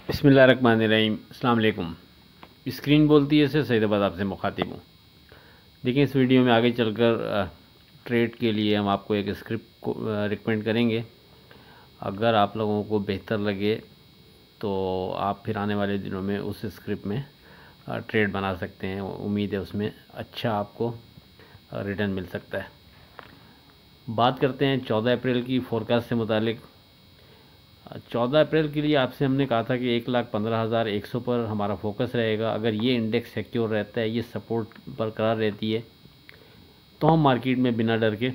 बिस्मिल्लाहिर्रहमानिर्रहीम। अस्सलाम वालेकुम। स्क्रीन बोलती है से सईदाबाद आपसे मुखातिब हूँ। देखिए, इस वीडियो में आगे चलकर ट्रेड के लिए हम आपको एक स्क्रिप्ट को रिकमेंड करेंगे। अगर आप लोगों को बेहतर लगे तो आप फिर आने वाले दिनों में उस स्क्रिप्ट में ट्रेड बना सकते हैं। उम्मीद है उसमें अच्छा आपको रिटर्न मिल सकता है। बात करते हैं 14 अप्रैल की फोरकास्ट से मुतालिक। 14 अप्रैल के लिए आपसे हमने कहा था कि 1,15,100 पर हमारा फोकस रहेगा। अगर ये इंडेक्स सिक्योर रहता है, ये सपोर्ट बरकरार रहती है, तो हम मार्केट में बिना डर के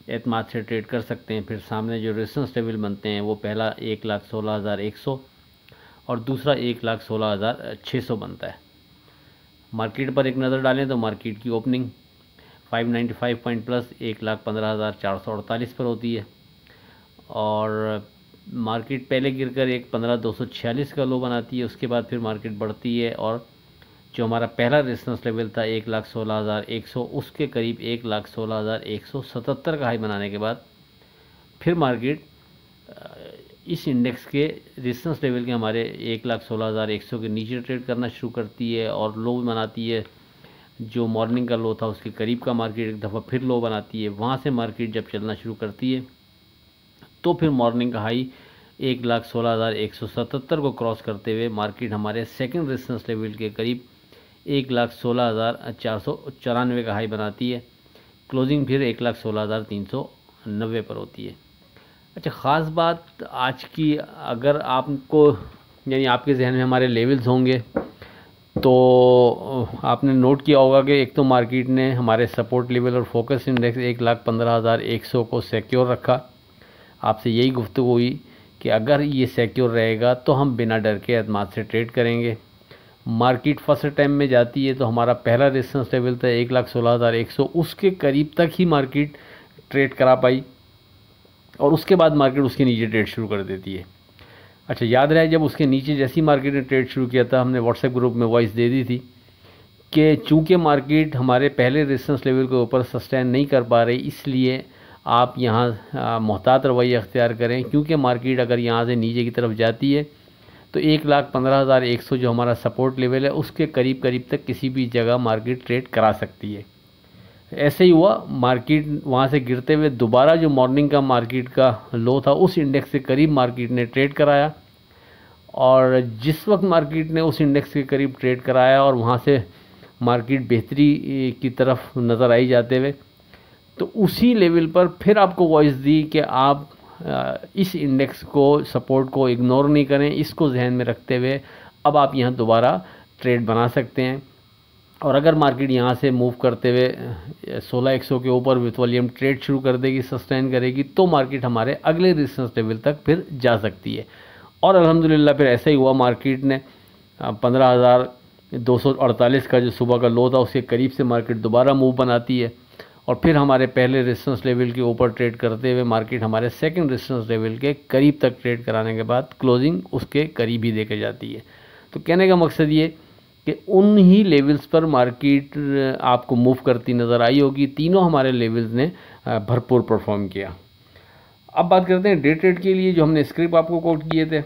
एतमाद से ट्रेड कर सकते हैं। फिर सामने जो रेजिस्टेंस लेवल बनते हैं वो पहला 1,16,100 और दूसरा 1,16,600 बनता है। मार्केट पर एक नज़र डालें तो मार्केट की ओपनिंग 595 पॉइंट प्लस 1,15,448 पर होती है और मार्केट पहले गिरकर 1,15,246 का लो बनाती है। उसके बाद फिर मार्केट बढ़ती है और जो हमारा पहला रेजिस्टेंस लेवल था 1,16,100 उसके करीब 1,16,177 का हाई बनाने के बाद फिर मार्केट इस इंडेक्स के रेजिस्टेंस लेवल के हमारे 1,16,100 के नीचे ट्रेड करना शुरू करती है और लो बनाती है। जो मॉर्निंग का लो था उसके करीब का मार्केट एक दफ़ा फिर लो बनाती है। वहाँ से मार्केट जब चलना शुरू करती है तो फिर मॉर्निंग का हाई 1,16,177 को क्रॉस करते हुए मार्केट हमारे सेकंड रेजिस्टेंस लेवल के करीब 1,16,494 का हाई बनाती है। क्लोजिंग फिर 1,16,390 पर होती है। अच्छा, ख़ास बात आज की, अगर आपको यानी आपके जहन में हमारे लेवल्स होंगे तो आपने नोट किया होगा कि एक तो मार्केट ने हमारे सपोर्ट लेवल और फोकस इंडेक्स 1,15,100 को सिक्योर रखा। आपसे यही गुफ्तगू हुई कि अगर ये सिक्योर रहेगा तो हम बिना डर के एतमाद से ट्रेड करेंगे। मार्केट फर्स्ट टाइम में जाती है तो हमारा पहला रेजिस्टेंस लेवल था 1,16,100, उसके करीब तक ही मार्केट ट्रेड करा पाई और उसके बाद मार्केट उसके नीचे ट्रेड शुरू कर देती है। अच्छा, याद रहे जब उसके नीचे जैसी मार्केट ने ट्रेड शुरू किया था, हमने व्हाट्सएप ग्रुप में वॉइस दे दी थी कि चूँकि मार्केट हमारे पहले रेजिस्टेंस लेवल के ऊपर सस्टेन नहीं कर पा रही, इसलिए आप यहाँ मोहतात रवैया अख्तियार करें, क्योंकि मार्केट अगर यहाँ से नीचे की तरफ जाती है तो 1,15,100 जो हमारा सपोर्ट लेवल है उसके करीब करीब तक किसी भी जगह मार्केट ट्रेड करा सकती है। ऐसे ही हुआ, मार्केट वहाँ से गिरते हुए दोबारा जो मॉर्निंग का मार्केट का लो था उस इंडेक्स के करीब मार्केट ने ट्रेड कराया और जिस वक्त मार्केट ने उस इंडेक्स के करीब ट्रेड कराया और वहाँ से मार्केट बेहतरी की तरफ नज़र आई जाते हुए, तो उसी लेवल पर फिर आपको वॉइस दी कि आप इस इंडेक्स को सपोर्ट को इग्नोर नहीं करें। इसको जहन में रखते हुए अब आप यहाँ दोबारा ट्रेड बना सकते हैं और अगर मार्केट यहाँ से मूव करते हुए 16,100 के ऊपर विथ वॉल्यूम ट्रेड शुरू कर देगी, सस्टेन करेगी, तो मार्केट हमारे अगले रेजिस्टेंस लेवल तक फिर जा सकती है। और अल्हम्दुलिल्लाह फिर ऐसा ही हुआ। मार्केट ने 15,248 का जो सुबह का लो था उसके करीब से मार्केट दोबारा मूव बनाती है और फिर हमारे पहले रेजिस्टेंस लेवल के ऊपर ट्रेड करते हुए मार्केट हमारे सेकंड रेजिस्टेंस लेवल के करीब तक ट्रेड कराने के बाद क्लोजिंग उसके करीब ही देके जाती है। तो कहने का मकसद ये कि उन ही लेवल्स पर मार्केट आपको मूव करती नज़र आई होगी। तीनों हमारे लेवल्स ने भरपूर परफॉर्म किया। अब बात करते हैं डे ट्रेड के लिए जो हमने स्क्रिप्ट आपको कोट किए थे।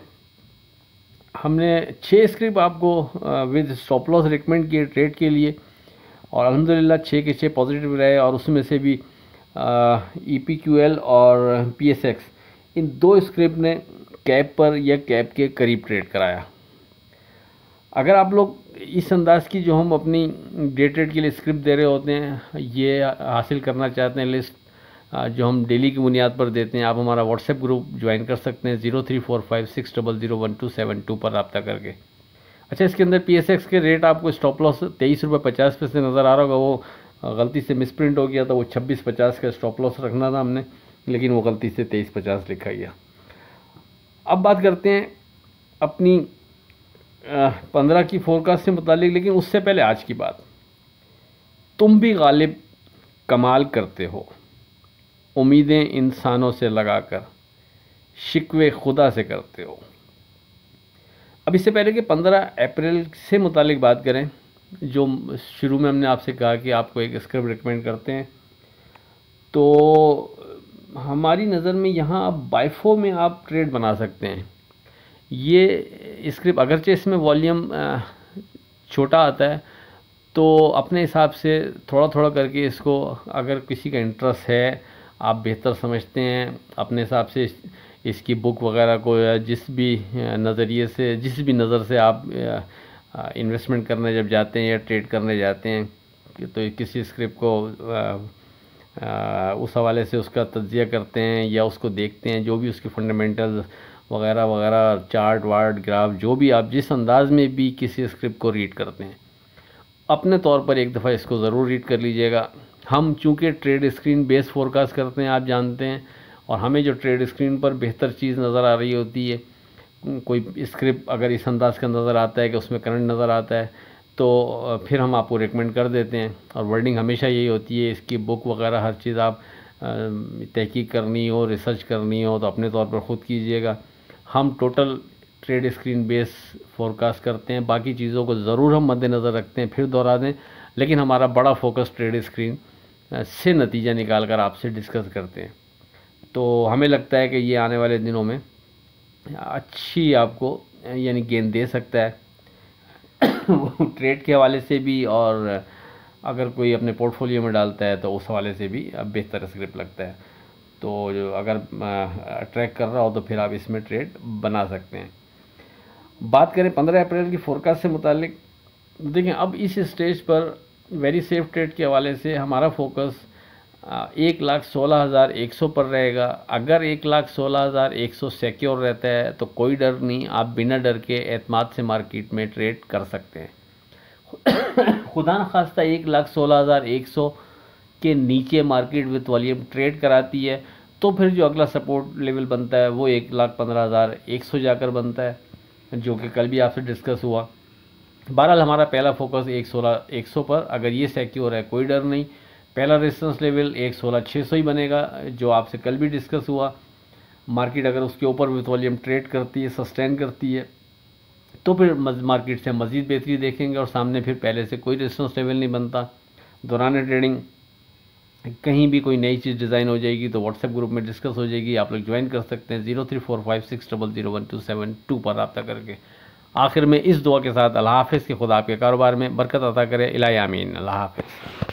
हमने 6 स्क्रिप्ट आपको विद स्टॉप लॉस रिकमेंड किए ट्रेड के लिए और अल्हम्दुलिल्लाह 6 के 6 पॉजिटिव रहे और उसमें से भी EPQL और PSX, इन 2 स्क्रिप्ट ने कैप पर या कैप के करीब ट्रेड कराया। अगर आप लोग इस अंदाज़ की जो हम अपनी डे ट्रेड के लिए स्क्रिप्ट दे रहे होते हैं, ये हासिल करना चाहते हैं लिस्ट जो हम डेली की बुनियाद पर देते हैं, आप हमारा व्हाट्सएप ग्रुप ज्वाइन कर सकते हैं 0345600127 पर रब्ता करके। अच्छा, इसके अंदर PSX के रेट आपको स्टॉप लॉस 23 रुपये 50 पैसे नज़र आ रहा होगा। वो गलती से मिसप्रिंट हो गया था, वो 26.50 का स्टॉप लॉस रखना था हमने, लेकिन वो गलती से 23.50 लिखा गया। अब बात करते हैं अपनी 15 की फोरकास्ट से मुतालिक, लेकिन उससे पहले आज की बात। तुम भी गालिब कमाल करते हो, उम्मीदें इंसानों से लगाकर शिकवे खुदा से करते हो। अब इससे पहले कि 15 अप्रैल से मुतालिक बात करें, जो शुरू में हमने आपसे कहा कि आपको एक स्क्रिप्ट रिकमेंड करते हैं, तो हमारी नज़र में यहाँ आप बाइफो में आप ट्रेड बना सकते हैं। ये स्क्रिप्ट अगरचे इसमें वॉल्यूम छोटा आता है, तो अपने हिसाब से थोड़ा थोड़ा करके इसको, अगर किसी का इंटरेस्ट है, आप बेहतर समझते हैं, अपने हिसाब से इसकी बुक वगैरह को या जिस भी नज़रिए से, जिस भी नज़र से आप इन्वेस्टमेंट करने जब जाते हैं या ट्रेड करने जाते हैं, तो किसी स्क्रिप्ट को उस हवाले से उसका तज्जिया करते हैं या उसको देखते हैं, जो भी उसके फंडामेंटल्स वगैरह वगैरह, चार्ट वार्ट ग्राफ, जो भी आप जिस अंदाज में भी किसी स्क्रिप्ट को रीड करते हैं, अपने तौर पर एक दफ़ा इसको ज़रूर रीड कर लीजिएगा। हम चूँकि ट्रेड स्क्रीन बेस फोरकास्ट करते हैं, आप जानते हैं, और हमें जो ट्रेड स्क्रीन पर बेहतर चीज़ नज़र आ रही होती है, कोई स्क्रिप्ट अगर इस अंदाज का नज़र आता है कि उसमें करंट नज़र आता है, तो फिर हम आपको रिकमेंड कर देते हैं। और वर्डिंग हमेशा यही होती है, इसकी बुक वगैरह हर चीज़ आप तहकीक करनी हो, रिसर्च करनी हो, तो अपने तौर पर ख़ुद कीजिएगा। हम total trade screen base forecast करते हैं, बाकी चीज़ों को ज़रूर हम मद्देनज़र रखते हैं, फिर दोहरा दें, लेकिन हमारा बड़ा फोकस ट्रेड स्क्रीन से नतीजा निकाल कर आपसे डिस्कस करते हैं। तो हमें लगता है कि ये आने वाले दिनों में अच्छी आपको यानी गेंद दे सकता है ट्रेड के हवाले से भी, और अगर कोई अपने पोर्टफोलियो में डालता है तो उस हवाले से भी बेहतर स्क्रिप्ट लगता है। तो जो अगर ट्रैक कर रहा हो तो फिर आप इसमें ट्रेड बना सकते हैं। बात करें 15 अप्रैल की फोरकास्ट से मुतालिक, देखें अब इस स्टेज पर वेरी सेफ ट्रेड के हवाले से हमारा फोकस 1,16,100 पर रहेगा। अगर 1,16,100 सिक्योर रहता है तो कोई डर नहीं, आप बिना डर के एतमाद से मार्केट में ट्रेड कर सकते हैं। खुदा न खास्ता 1,16,100 के नीचे मार्केट विद वॉल्यूम ट्रेड कराती है, तो फिर जो अगला सपोर्ट लेवल बनता है वो 1,15,100 जाकर बनता है, जो कि कल भी आपसे डिस्कस हुआ। बहरहाल हमारा पहला फोकस 1,16,100 पर, अगर ये सिक्योर है कोई डर नहीं। पहला रेजिस्टेंस लेवल 1,16,600 ही बनेगा, जो आपसे कल भी डिस्कस हुआ। मार्केट अगर उसके ऊपर विद वॉल्यूम ट्रेड करती है, सस्टेन करती है, तो फिर मार्केट से मज़ीद बेहतरी देखेंगे, और सामने फिर पहले से कोई रेजिस्टेंस लेवल नहीं बनता। दौरान ट्रेडिंग कहीं भी कोई नई चीज़ डिज़ाइन हो जाएगी तो व्हाट्सएप ग्रुप में डिस्कस हो जाएगी, आप लोग ज्वाइन कर सकते हैं 0345600127 पर रब्ता करके। आखिर में इस दुआ के साथ अल्लाह हाफ़िज़, कि खुदा आपके कारोबार में बरकत अता करे। इलाही आमीन। अल्लाह हाफ़िज़।